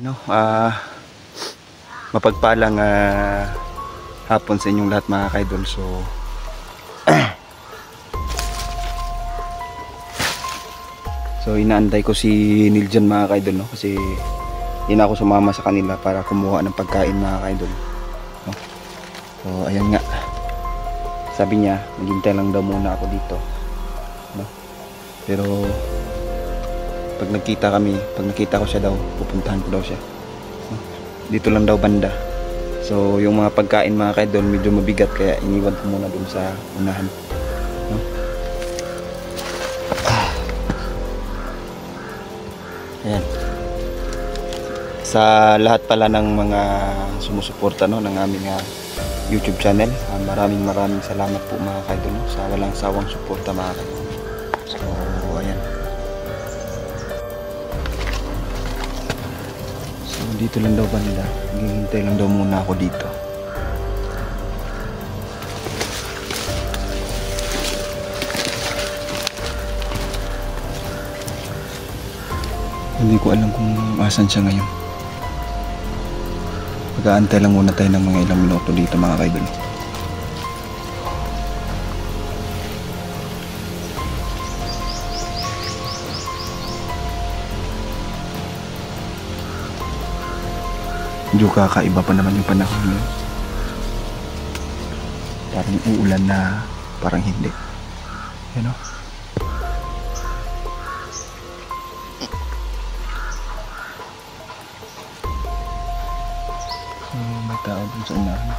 Ano, mapagpalang hapon sa inyong lahat mga kaidol. So so inaantay ko si Niljan mga kaidol, no? Kasi hindi na ako sumama sa kanila para kumuha ng pagkain mga kaidol, no? So ayan nga, sabi niya maghintay lang daw muna ako dito, no? Pero pag nakita ko siya daw, pupuntahan ko daw siya, no? Dito lang daw banda. So yung mga pagkain mga kaidol medyo mabigat, kaya iniwan ko muna dun sa unahan, no? Ayan. Sa lahat pala ng mga sumusuporta, no, ng aming YouTube channel, maraming salamat po mga kaidol, no, sa walang sawang suporta mga kaidol. So ayan. So dito lang daw banda, hintay lang daw muna ako dito. Hindi ko alam kung asan siya ngayon. Mag-aantay lang muna tayo ng mga ilang minuto dito mga kaidol. Medyo kakaiba pa naman yung panahon ngayon. Parang uulan na, parang hindi. You know? May tao dun sa unahan.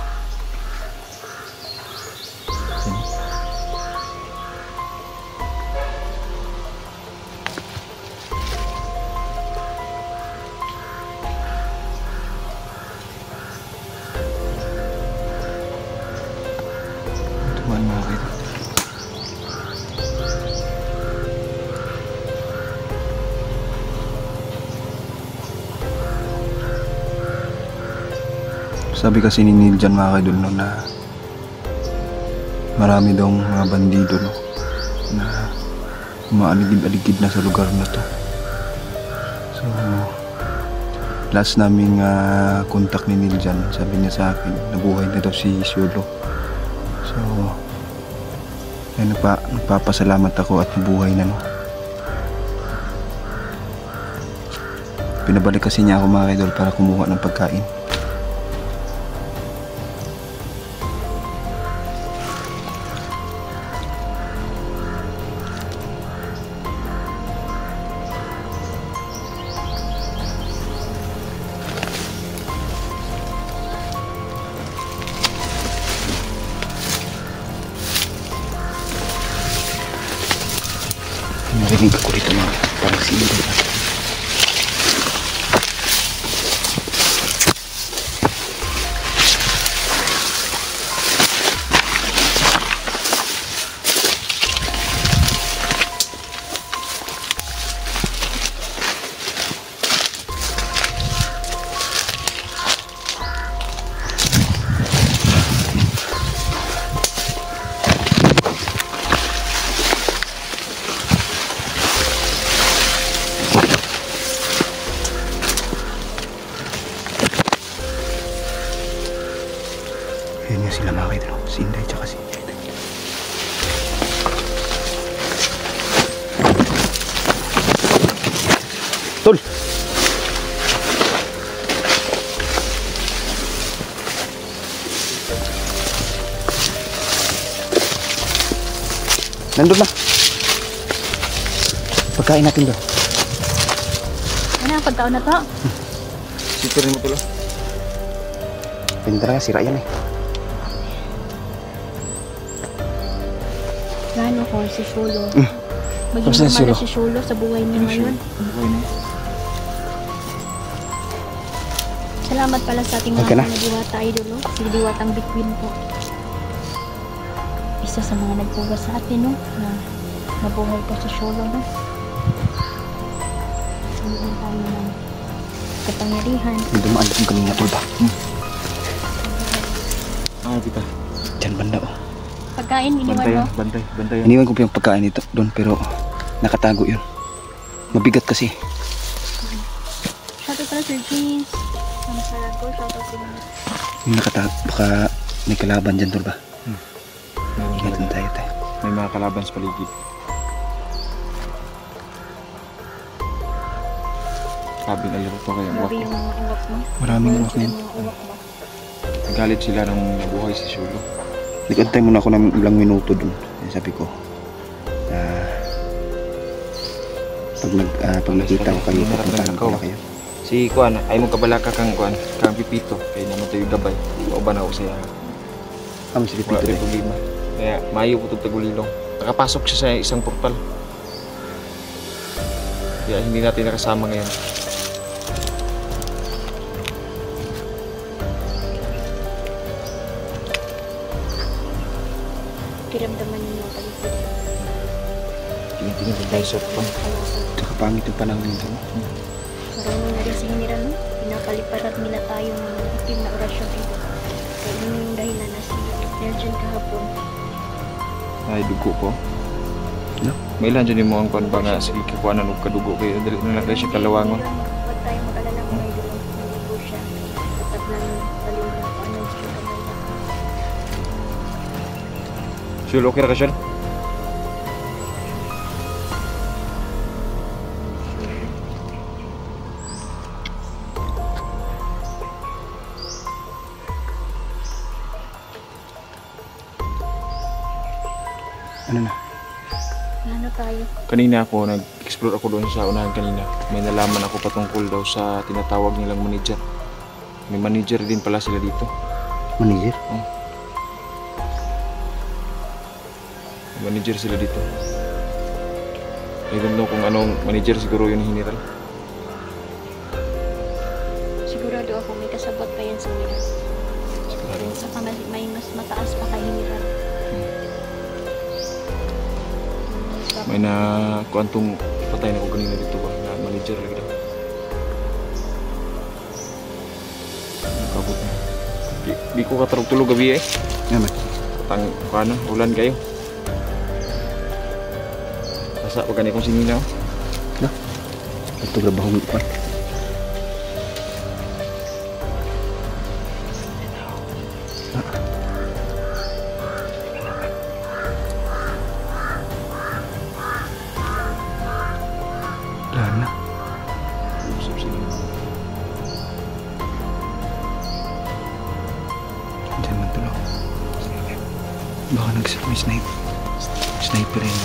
Tumaan mga kaidol. Sabi kasi ni Niljan mga kaidol, no, na marami daw mga bandido, no, na umaaligid-aligid na sa lugar na to. So last naming contact ni Niljan, sabi niya sa akin nabuhay na daw si Siolo. So nagpapasalamat ako at nabuhay na, no. Pinabalik kasi niya ako mga kaidol para kumuha ng pagkain. Narinig ako rito mga parang sinigay natin. Ayan nga sila mga kaidol, si Inday tsaka si Inday. Tol! Nandun na. Pagkain natin daw. Ano ang pagkaon na to? Sitirin mo tulo. Pinta na nga, sira yan eh. Gano'n ko si Siolo. Maging Kamusta si Siolo? si Siolo sa buhay niya ngayon. Salamat pala sa ating Okay mga na. Diwata idol, no? Si Diwatang Bituin po. Isa sa mga nagpuga sa atin, no? Na nabuhay pa si Siolo, no? Saan tayo ng kapangyarihan. May dumaan kung kanina tol ba? Kita. Diyan banda oh. Pagkain, iniwan mo. Bantay. Iniwan ko pa yung pagkain dito doon, pero nakatago yun. Mabigat kasi. Shout Shoutout pala Sir James. Ang sarap ko. Shoutout din. Yung baka may kalaban dyan, tol ba? Meron Ingatan talaga. tayo, tayo. May mga kalaban sa paligid. Sabing aliro to kaya Grabe uwak ko. yung uwak mo. Maraming Meron uwak na yun. silang mga uwak ba? Nagalit sila nung nabuhay si Sholo. Nag-antay muna ako ng ilang minuto dun. Sabi ko, pag nakita ko kayo, pupuntahan ko na kayo. Si Kuan, ay mo kabalaka kang Kuan, kang Pipito. Kaya naman tayo gabay. O ba na ako siya? Kami si Wala Pipito tayo eh. problema. Kaya mayo po itong tagulilong. Nakapasok siya sa isang portal. Kaya hindi natin nakasama ngayon. Kiramdaman niyo paligid. Tingin-tingin din tayo sa pan. Tsaka pangit yung panahon nito. Marami na rin sa hinira, no? Pinapaliparat nila tayo ng itim na orasyon dito. Kaya yun yung dahilan na si Neljan kahapon. Ay, dugo ko. No? May ilan dyan yung mga kuan ba nga sige kakuanan o kadugo kayo. Dali na lang tayo siya kalawangon. Huwag tayo mag-alala kung may doon. Hindi po siya. Tatap lang yung baliw na kung ano siya kamay na. Sholo, okay ra ka siya? Ano na? Wala na tayo. Kanina ako, nag-explore ako doon sa unahan kanina. May nalaman ako patungkol daw sa tinatawag nilang manager. May manager din pala sila dito. Manager? May manager sila dito. I don't know kung anong manager, siguro yun general. Sigurado ako may kasabot pa yan sa nila. Sigurado. Saka may mas mataas pa kay Hiniran. May na kuantong patay na ko kanina dito ba na manager lagi daw. Nakabot na. Di ko katarog-tulog gabi eh. Naman. Tang kuana, ulan kayo. Basa pa gani kong sininaw. Ito grabahong ko. Wala na. Usap sila. Diyan man tulog. Baka may sniper. Sniper yun.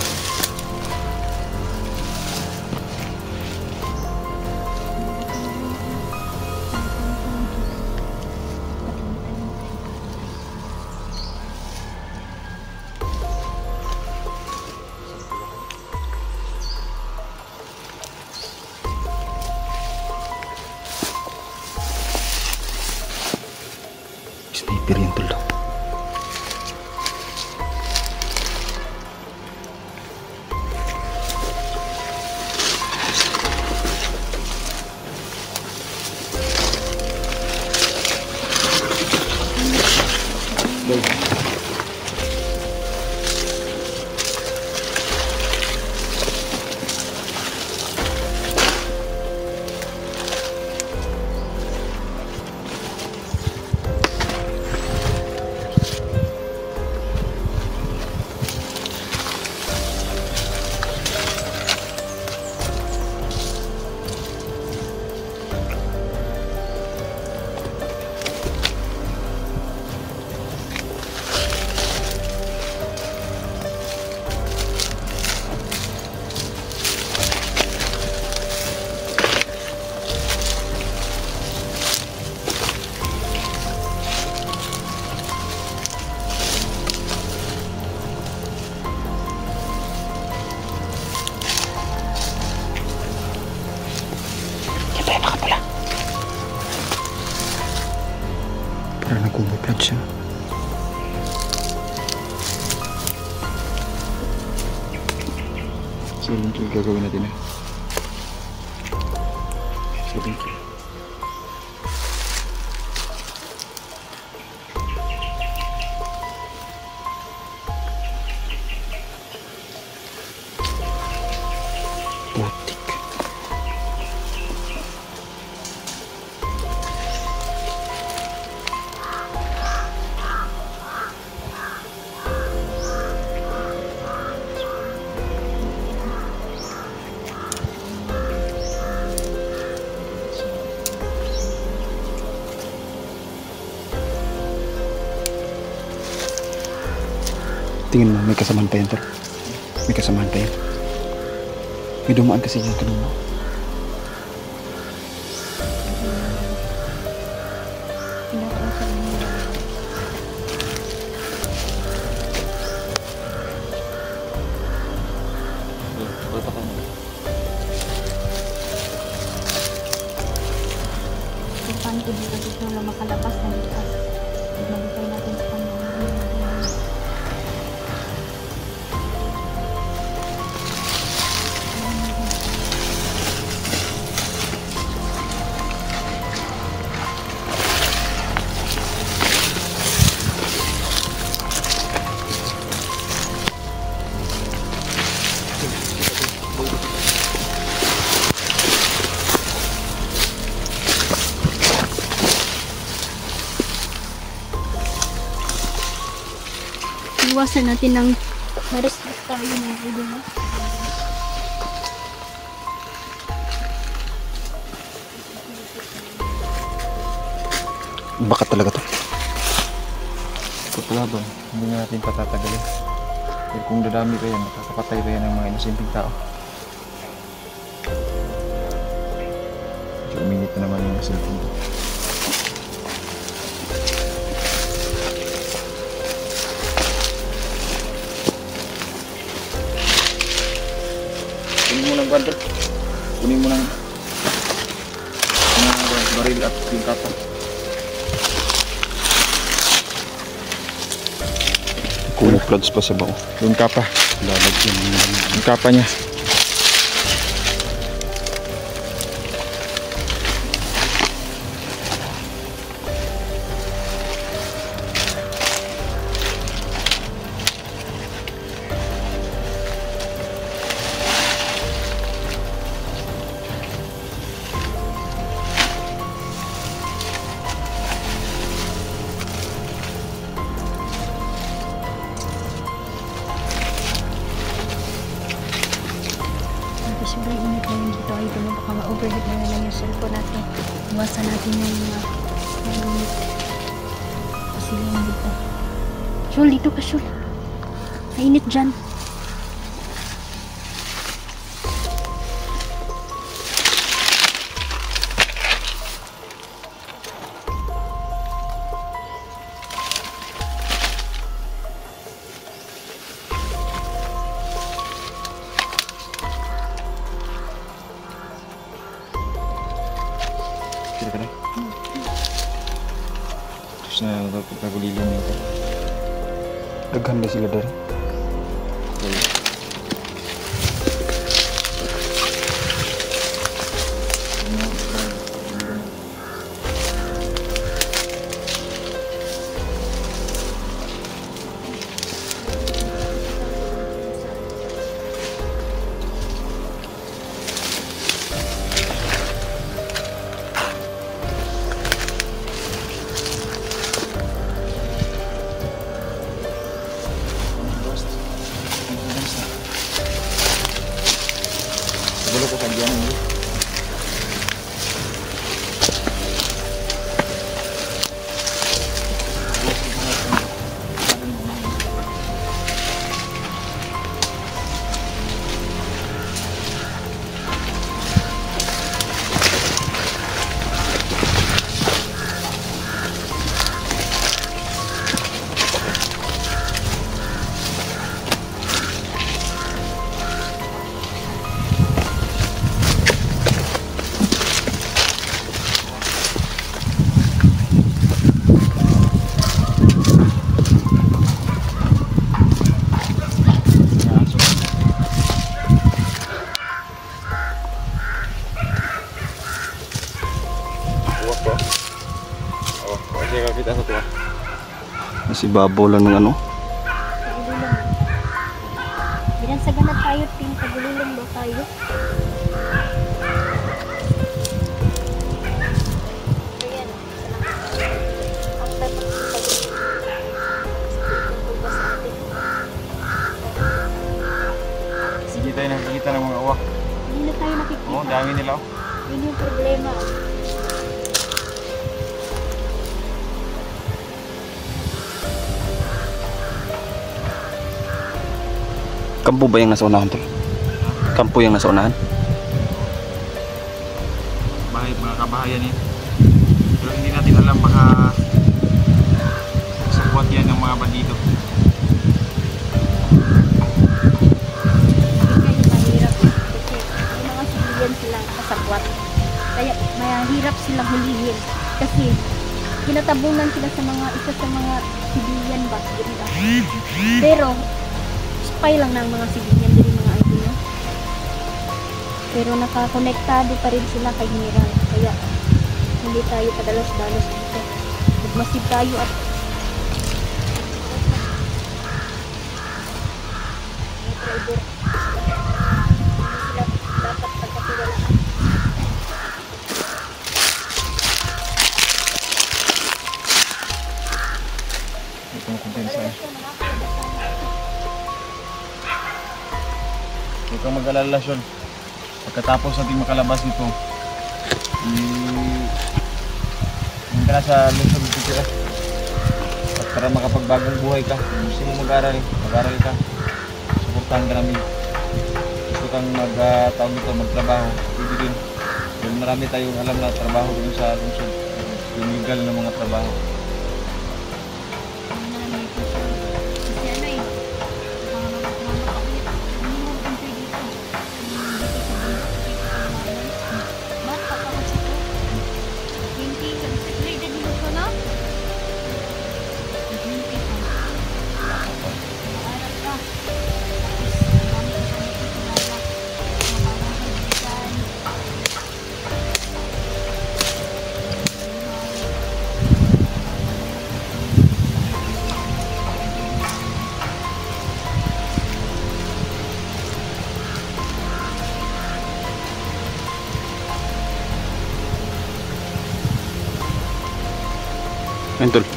Sniper yun tulog. Para nagkubuplad siya. So, yun yung gagawin natin eh. 7K. Putik. Tingin mo, may kasamahan pa yan, tol. May kasamahan pa yan. May dumaan kasi yan kanina. Pinakausap nila. Bata ka na. Importante dito dito na makalabas na likas. Magbigay natin sa kanya. Iwasan natin ng ma-restrict tayo ng video. Baka talaga to. Ito pala ba? Hindi na natin patatagalin. Pero kung dadami pa yan, makakapatay pa yan ng mga inosenteng tao. So, uminit na naman yung cellphone ko. Kunin mo ng bundle. Kunin mo ng baril at yung kapa. Kulang floods pa sa bao. Yung kapa. Lalagyan mo naman. Yung kapa niya. Sobrang init na yung dito ay baka ma-overheat na naman yung cellphone natin. Iwasan natin yung init. Kasi yung dito. Shul, dito ka Shul. Mainit dyan. Kira ka na. Tapos na nagulilin nito. Daghan na sila dari. Siguro ko kagyan mo. Kasi kakita sa tuwa. Si Babo lang ng ano. Pagulilong. Binansagan na tayo, Tim. Pagulilong ba tayo? Ayan. Ang dapat Sige tayo nakikita ng mga uwak. hindi na tayo nakikita. Oo, dami nila. Yun yung problema. Kampo ba yung nasa unahan tol? Kampo yung nasa unahan? Bahay, mga kabahayan yan. Pero hindi natin alam, baka sabuat yan ng mga bandido. Kaya mahirap kasi may mga civilian silang kasabwat. Kaya mahirap silang hulihin kasi kinatabunan sila sa mga isa sa mga civilian ba, di ba? Pero spy lang ng mga civilian din mga idol, no? Pero nakakonektado pa rin sila kay General. Kaya hindi tayo padalos-dalos dito. Magmasib tayo at mga driver. Hindi sila dapat pagkatiwalaan. Ito ang kumpensa. Huwag kang mag-alala, Sean. Pagkatapos natin makalabas dito, hindi ka na sa Luzon titira. At para makapagbagong buhay ka, gusto mo mag-aral ka, suportahan ka namin. Gusto kang tawag dito, magtrabaho, pwede din. Dahil marami tayong alam na trabaho dun sa Luzon, yung legal na mga trabaho. Ayun tol.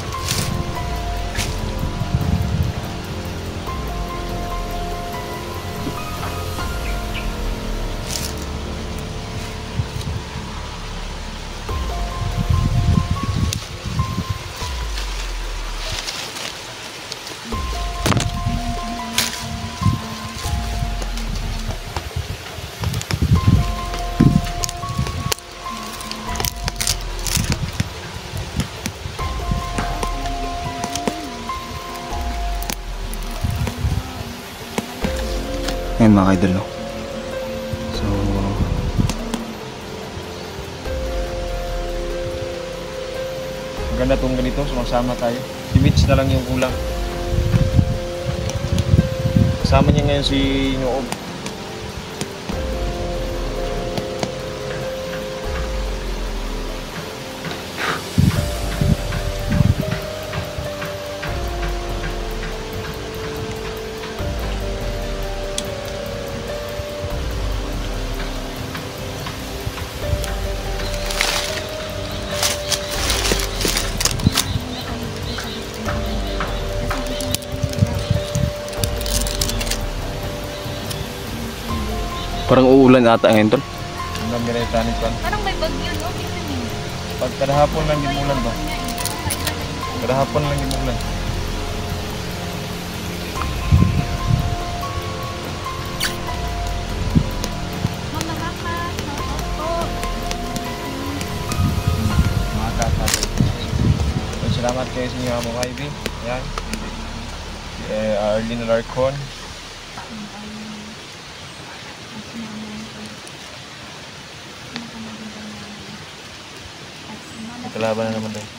Ayan mga idol, no? So Maganda itong ganito, sumasama tayo. Si Mitch na lang yung kulang. Kasama niya ngayon si Noob. parang uulan ata ngayon tol. Ang dami na itanin pa. Parang may bagyo, no? Pag kadahapon lang yung ulan ba? Kadahapon lang yung ulan. Mga kapatid. So, salamat kayo sa inyo mga Ivy. Yan. Si Arlene Alarcon. Kalaban na naman tayo.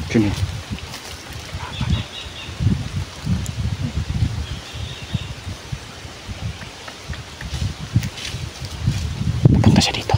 Sino? Pupunta siya dito.